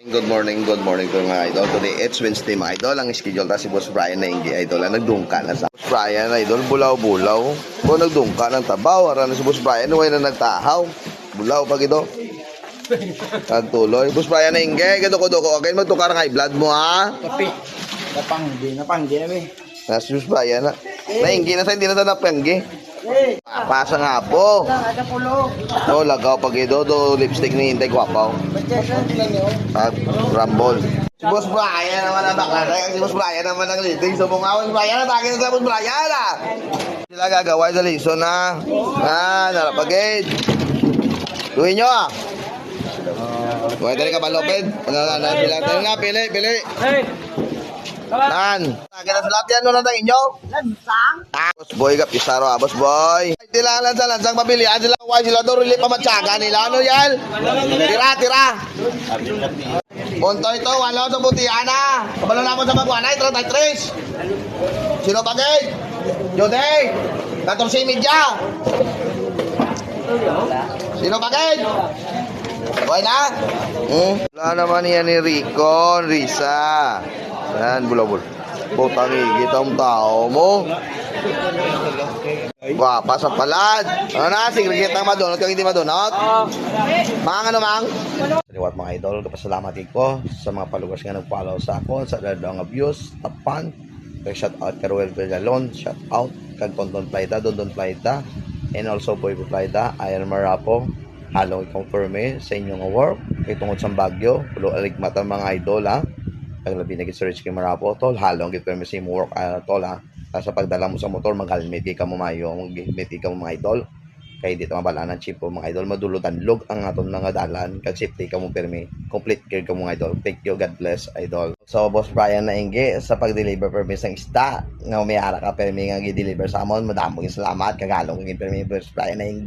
Good morning to mga idol. Today, it's Wednesday mga idol. Ang schedule ta si Boss Brian na hindi idol. Nagdungka na sa Boss Brian idol. Bulaw-bulaw. Kung nagdungka ng tabaw, aran na si Boss Brian. Huwag na nagtahaw. Bulaw pag ito. Nagtuloy. Boss Brian na hindi. Gadoko-doko. Okay, magtukar ng high blood mo ha. Tapi, napanggi na mi. Nas Boss Brian na. Nainggi na sa hindi na sa napanggi. Pasa nga po. Ada pulo. So, lagaw pag ito. Do lipstick ni Hintay Kwapaw. At Rumble. Si Boss Brian naman ang bakla. Si Boss Brian naman ang leading. So, mga Boss Brian, atake na sa Boss Brian ah. Sila gagawin sa lison na. Narapagid. Tuhin nyo ah. Huwag tayo ka balopin. Sila tayo nga, pili. Hey. Nan. Atake na sa lahat yan. Ano tayo inyo? Lansang. Boss Boy, kapisaro ah, Boss Boy. Sila lansang pabilihan. Sila kuhay sila doon. Rili pamatsaga nila. Ano yan? Tira. Punto ito, walo sa butihan na. Kabalo na ako sa magwanay, 33. Sino bagay? Jode, 14:30. Sino bagay? Okay na? Wala naman yan ni Rico, Risa. Yan, bulabul. Putang igit ang tao mo. Wapa sa palad. Ano na, sigligit ng madunot kung hindi madunot? Mang. Saliwat mga idol, kapasalamat ko sa mga palugas nga nag-follow sa ako, sa dadang abuse, tapan. Shout out Caruel Villalon, shout out kag Tonton Playta, Dondon Playta, and also Boy Playta, Iron Marapo. Halong i-confirm sa inyong work. Itungod sa Bagyo, pulo aligmat ang mga idol ha. Ang labi na search kay Marapo, tol, halong i-confirm sa inyong work, tol ha. Sa pagdala mo sa motor, mag-helmet ka mo mayo, mag-helmet ka mo mga idol. Kaya dito mabala ng chip po mga idol, madulutan log ang aton mga dalan, kag safety ka mo permi, complete gear ka mo mga idol. Thank you, God bless idol. So Boss Brian na ingge sa pag-deliver permi sa isda, nga umiara ka permi nga gi-deliver sa amon, madamong salamat kagalong ng permi Boss Brian na ingge.